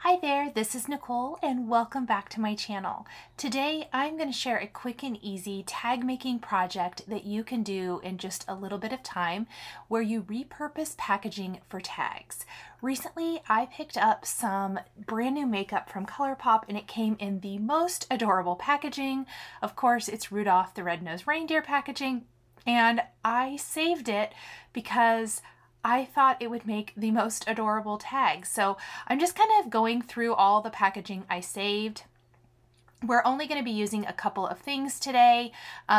Hi there, this is Nicole and welcome back to my channel. Today I'm going to share a quick and easy tag making project that you can do in just a little bit of time where you repurpose packaging for tags. Recently I picked up some brand new makeup from ColourPop and it came in the most adorable packaging. Of course it's Rudolph the Red-Nosed Reindeer packaging, and I saved it because I thought it would make the most adorable tag. So I'm just kind of going through all the packaging I saved. We're only going to be using a couple of things today.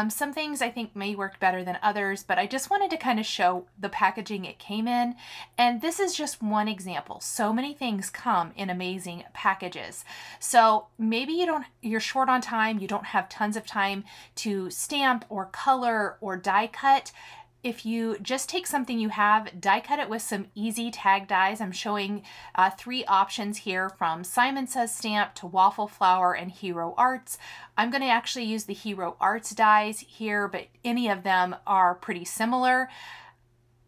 Some things I think may work better than others, but I just wanted to kind of show the packaging it came in. And this is just one example. So many things come in amazing packages. So maybe you're short on time, you don't have tons of time to stamp or color or die cut. If you just take something you have, die cut it with some easy tag dies. I'm showing 3 options here, from Simon Says Stamp to Waffle Flower and Hero Arts. I'm going to actually use the Hero Arts dies here, but any of them are pretty similar.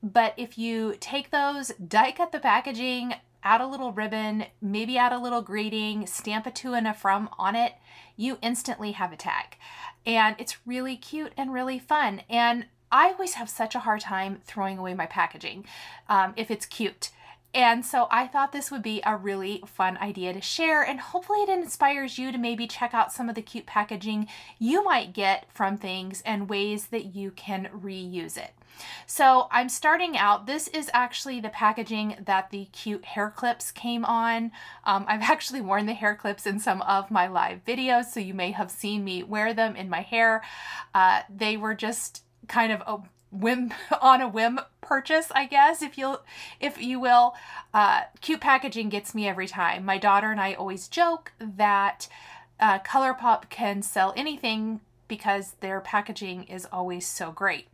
But if you take those, die cut the packaging, add a little ribbon, maybe add a little greeting, stamp a to and a from on it, you instantly have a tag. And it's really cute and really fun. And I always have such a hard time throwing away my packaging if it's cute. And so I thought this would be a really fun idea to share, and hopefully it inspires you to maybe check out some of the cute packaging you might get from things and ways that you can reuse it. So I'm starting out, this is actually the packaging that the cute hair clips came on. I've actually worn the hair clips in some of my live videos, so you may have seen me wear them in my hair. They were just kind of a whim purchase, I guess, if you will. Cute packaging gets me every time. My daughter and I always joke that ColourPop can sell anything because their packaging is always so great.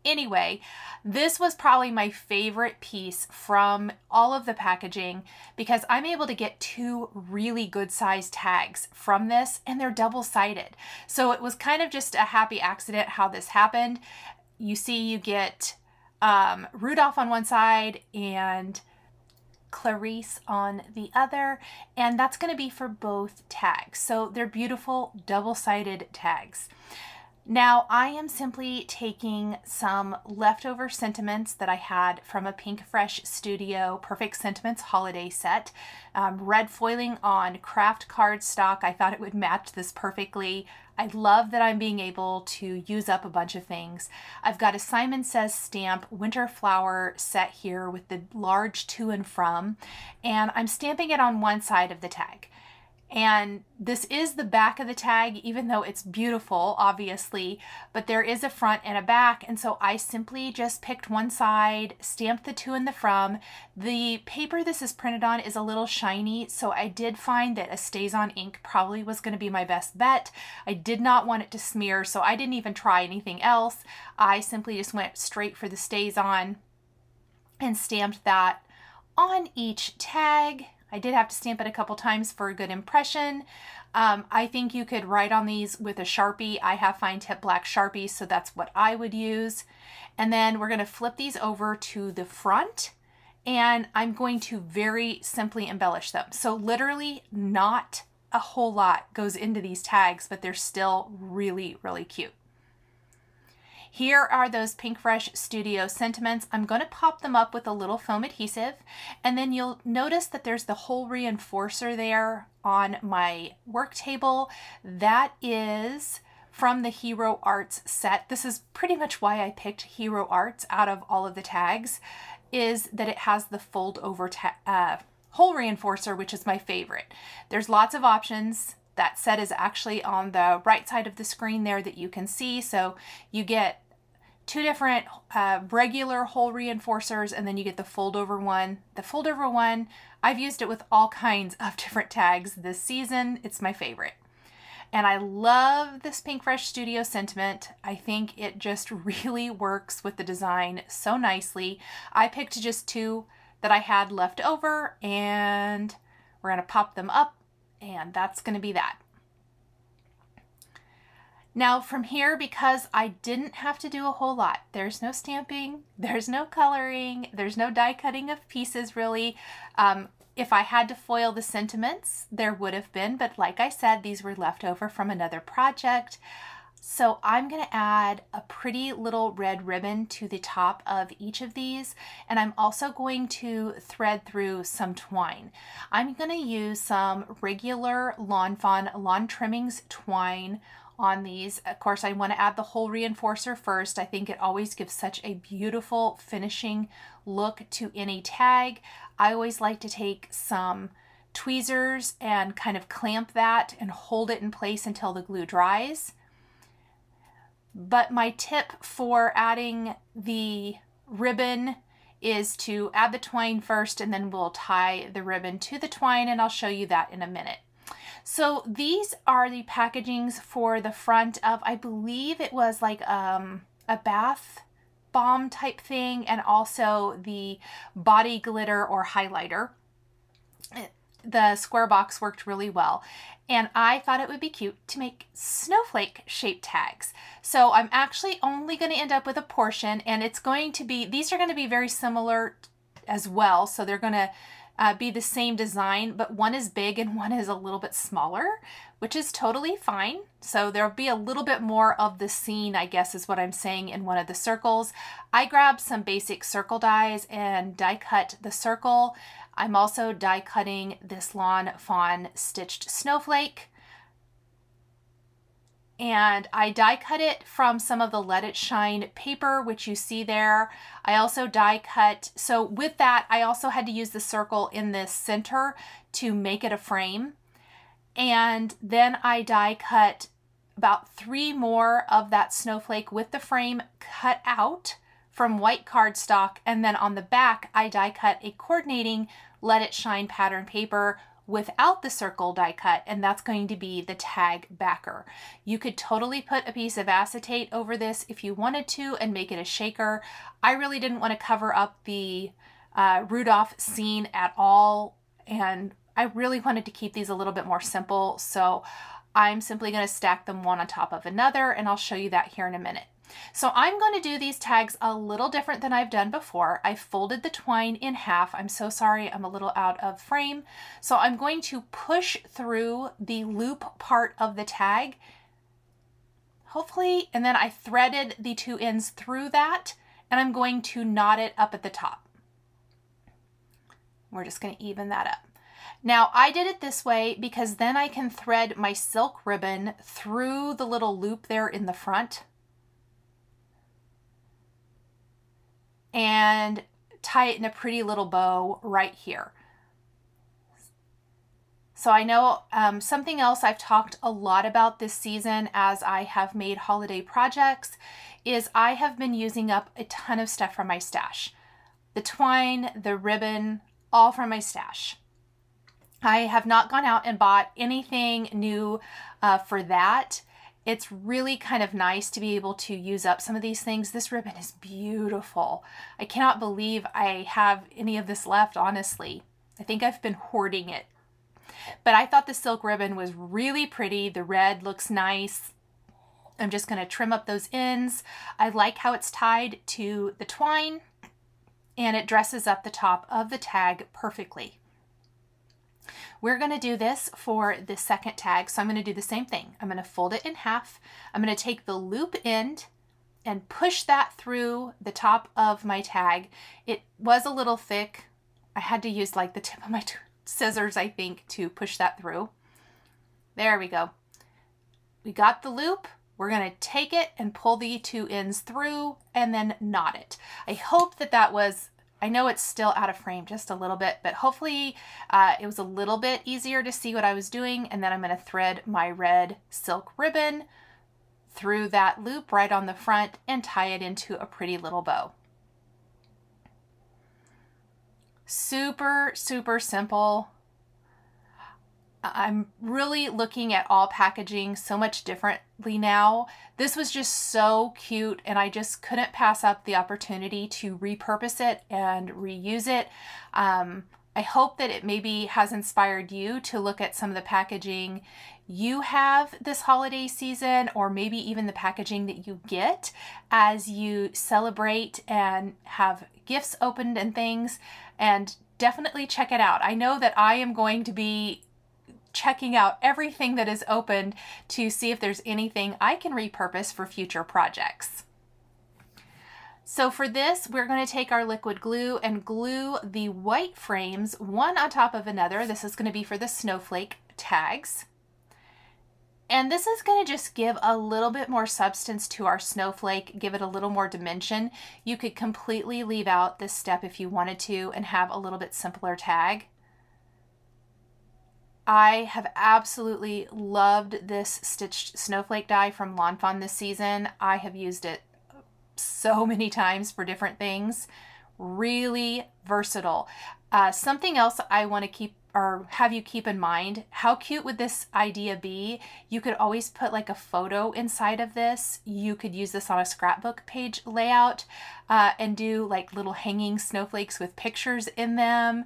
Anyway, this was probably my favorite piece from all of the packaging because I'm able to get 2 really good sized tags from this, and they're double-sided. So it was kind of just a happy accident how this happened. You see you get Rudolph on one side and Clarice on the other, and that's going to be for both tags. So they're beautiful double-sided tags. Now I am simply taking some leftover sentiments that I had from a PinkFresh Studio Perfect Sentiments holiday set. Red foiling on KRAFT cardstock. I thought it would match this perfectly. I love that I'm being able to use up a bunch of things. I've got a Simon Says Stamp winter flower set here with the large to and from, and I'm stamping it on one side of the tag. And this is the back of the tag, even though it's beautiful, obviously, but there is a front and a back. And so I simply just picked one side, stamped the to and the from. The paper this is printed on is a little shiny, so I did find that a Stazon ink probably was going to be my best bet. I did not want it to smear, so I didn't even try anything else. I simply just went straight for the Stazon and stamped that on each tag. I did have to stamp it a couple times for a good impression. I think you could write on these with a Sharpie. I have fine tip black Sharpies, so that's what I would use. And then we're going to flip these over to the front, and I'm going to very simply embellish them. So literally not a whole lot goes into these tags, but they're still really, really cute. Here are those PinkFresh Studio sentiments. I'm going to pop them up with a little foam adhesive, and then you'll notice that there's the hole reinforcer there on my work table. That is from the Hero Arts set. This is pretty much why I picked Hero Arts out of all of the tags, is that it has the fold over hole reinforcer, which is my favorite. There's lots of options. That set is actually on the right side of the screen there that you can see. So you get 2 different regular hole reinforcers, and then you get the fold over one. The fold over one, I've used it with all kinds of different tags this season. It's my favorite. And I love this PinkFresh Studio sentiment. I think it just really works with the design so nicely. I picked just 2 that I had left over, and we're going to pop them up, and that's going to be that. Now from here, because I didn't have to do a whole lot, there's no stamping, there's no coloring, there's no die cutting of pieces really. If I had to foil the sentiments, there would have been, but like I said, these were left over from another project. So I'm going to add a pretty little red ribbon to the top of each of these, and I'm also going to thread through some twine. I'm going to use some regular Fawn lawn trimmings twine on these. Of course, I want to add the hole reinforcer first. I think it always gives such a beautiful finishing look to any tag. I always like to take some tweezers and kind of clamp that and hold it in place until the glue dries. But my tip for adding the ribbon is to add the twine first, and then we'll tie the ribbon to the twine, and I'll show you that in a minute. So these are the packagings for the front of, I believe it was like a bath bomb type thing, and also the body glitter or highlighter. The square box worked really well, and I thought it would be cute to make snowflake shaped tags. So I'm actually only going to end up with a portion, and it's going to be, these are going to be very similar as well. So they're going to be the same design, but one is big and one is a little bit smaller, which is totally fine. So there'll be a little bit more of the scene, I guess is what I'm saying, in one of the circles. I grabbed some basic circle dies and die cut the circle. I'm also die cutting this Fawn stitched snowflake. And I die cut it from some of the Let It Shine paper, which you see there. I also die cut, so with that, I also had to use the circle in this center to make it a frame. And then I die cut about 3 more of that snowflake with the frame cut out from white cardstock. And then on the back, I die cut a coordinating Let It Shine pattern paper without the circle die cut, and that's going to be the tag backer. You could totally put a piece of acetate over this if you wanted to and make it a shaker. I really didn't want to cover up the Rudolph scene at all, and I really wanted to keep these a little bit more simple, so I'm simply going to stack them one on top of another, and I'll show you that here in a minute. So I'm going to do these tags a little different than I've done before. I folded the twine in half. I'm so sorry, I'm a little out of frame. So I'm going to push through the loop part of the tag, hopefully, and then I threaded the 2 ends through that, and I'm going to knot it up at the top. We're just going to even that up. Now I did it this way because then I can thread my silk ribbon through the little loop there in the front and tie it in a pretty little bow right here. So I know something else I've talked a lot about this season as I have made holiday projects is I have been using up a ton of stuff from my stash. The twine, the ribbon, all from my stash. I have not gone out and bought anything new for that. It's really kind of nice to be able to use up some of these things. This ribbon is beautiful. I cannot believe I have any of this left, honestly. I think I've been hoarding it. But I thought the silk ribbon was really pretty. The red looks nice. I'm just going to trim up those ends. I like how it's tied to the twine, and it dresses up the top of the tag perfectly. We're going to do this for the second tag, so I'm going to do the same thing. I'm going to fold it in half. I'm going to take the loop end and push that through the top of my tag. It was a little thick. I had to use like the tip of my scissors, I think, to push that through. There we go. We got the loop. We're going to take it and pull the 2 ends through and then knot it. I hope that that was, I know it's still out of frame just a little bit, but hopefully it was a little bit easier to see what I was doing. And then I'm going to thread my red silk ribbon through that loop right on the front and tie it into a pretty little bow. Super, super simple. I'm really looking at all packaging so much differently now. This was just so cute, and I just couldn't pass up the opportunity to repurpose it and reuse it. I hope that it maybe has inspired you to look at some of the packaging you have this holiday season, or maybe even the packaging that you get as you celebrate and have gifts opened and things, and definitely check it out. I know that I am going to be checking out everything that is opened to see if there's anything I can repurpose for future projects. So for this, we're going to take our liquid glue and glue the white frames one on top of another. This is going to be for the snowflake tags. And this is going to just give a little bit more substance to our snowflake, give it a little more dimension. You could completely leave out this step if you wanted to and have a little bit simpler tag. I have absolutely loved this stitched snowflake die from Fawn this season. I have used it so many times for different things. Really versatile. Something else I want to keep or have you keep in mind, how cute would this idea be? You could always put like a photo inside of this. You could use this on a scrapbook page layout and do like little hanging snowflakes with pictures in them.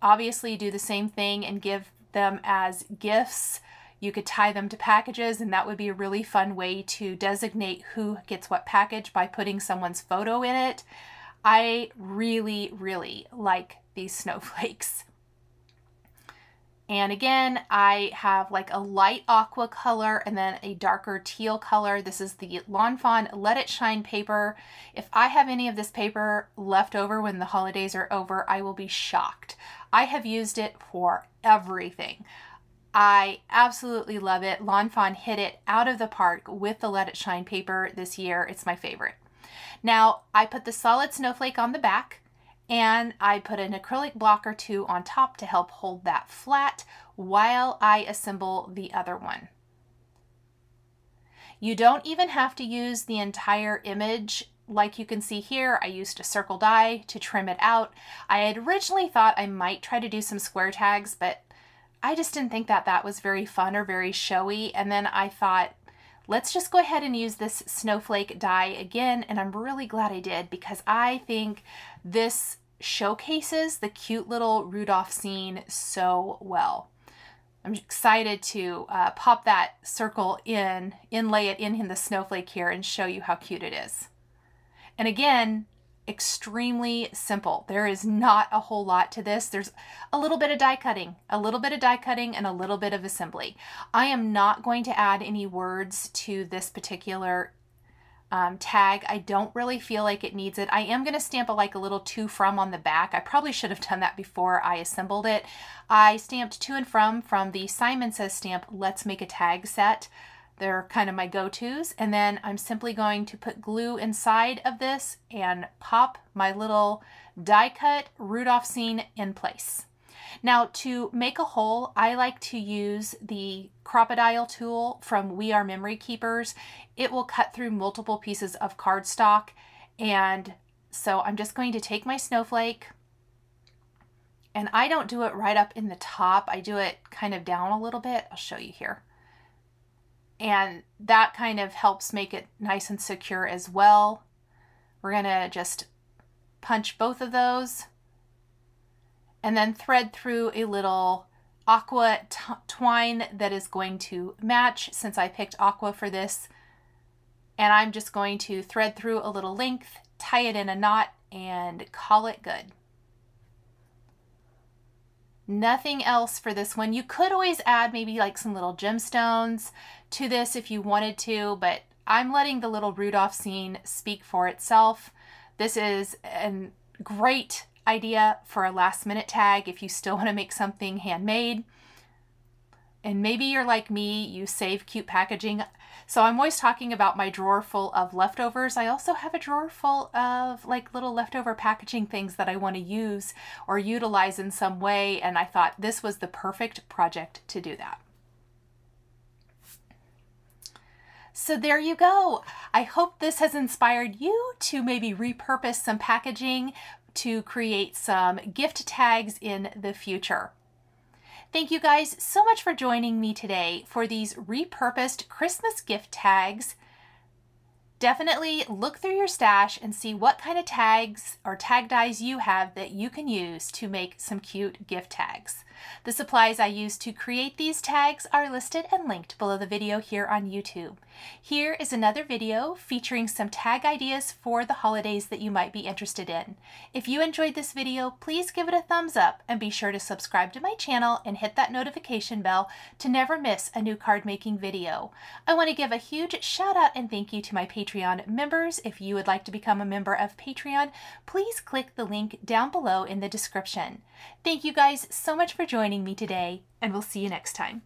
Obviously do the same thing and give them as gifts. You could tie them to packages, and that would be a really fun way to designate who gets what package by putting someone's photo in it. I really, really like these snowflakes. And again, I have like a light aqua color and then a darker teal color. This is the Fawn Let It Shine paper. If I have any of this paper left over when the holidays are over, I will be shocked. I have used it for everything. I absolutely love it. Fawn hit it out of the park with the Let It Shine paper this year. It's my favorite. Now, I put the solid snowflake on the back, and I put an acrylic block or two on top to help hold that flat while I assemble the other one. You don't even have to use the entire image. Like you can see here, I used a circle die to trim it out. I had originally thought I might try to do some square tags, but I just didn't think that that was very fun or very showy. And then I thought, let's just go ahead and use this snowflake die again. And I'm really glad I did, because I think this showcases the cute little Rudolph scene so well. I'm excited to pop that circle in, inlay it in the snowflake here and show you how cute it is. And again, extremely simple. There is not a whole lot to this. There's a little bit of die cutting, and a little bit of assembly. I am not going to add any words to this particular tag. I don't really feel like it needs it. I am going to stamp like a little to from on the back. I probably should have done that before I assembled it. I stamped to and from the Simon Says stamp, Let's Make a Tag set. They're kind of my go-tos. And then I'm simply going to put glue inside of this and pop my little die cut Rudolph scene in place. Now, to make a hole, I like to use the Crocodile tool from We Are Memory Keepers. It will cut through multiple pieces of cardstock. And so I'm just going to take my snowflake, and I don't do it right up in the top. I do it kind of down a little bit. I'll show you here. And that kind of helps make it nice and secure as well. We're gonna just punch both of those and then thread through a little aqua twine that is going to match, since I picked aqua for this. And I'm just going to thread through a little length, tie it in a knot, and call it good. Nothing else for this one. You could always add maybe like some little gemstones to this if you wanted to, but I'm letting the little Rudolph scene speak for itself. This is a great idea for a last minute tag if you still want to make something handmade. And maybe you're like me, you save cute packaging. So I'm always talking about my drawer full of leftovers. I also have a drawer full of like little leftover packaging things that I want to use or utilize in some way. And I thought this was the perfect project to do that. So there you go. I hope this has inspired you to maybe repurpose some packaging to create some gift tags in the future. Thank you guys so much for joining me today for these repurposed Christmas gift tags. Definitely look through your stash and see what kind of tags or tag dies you have that you can use to make some cute gift tags. The supplies I used to create these tags are listed and linked below the video here on YouTube. Here is another video featuring some tag ideas for the holidays that you might be interested in. If you enjoyed this video, please give it a thumbs up and be sure to subscribe to my channel and hit that notification bell to never miss a new card making video. I want to give a huge shout out and thank you to my Patreon members. If you would like to become a member of Patreon, please click the link down below in the description. Thank you guys so much for joining me today, and we'll see you next time.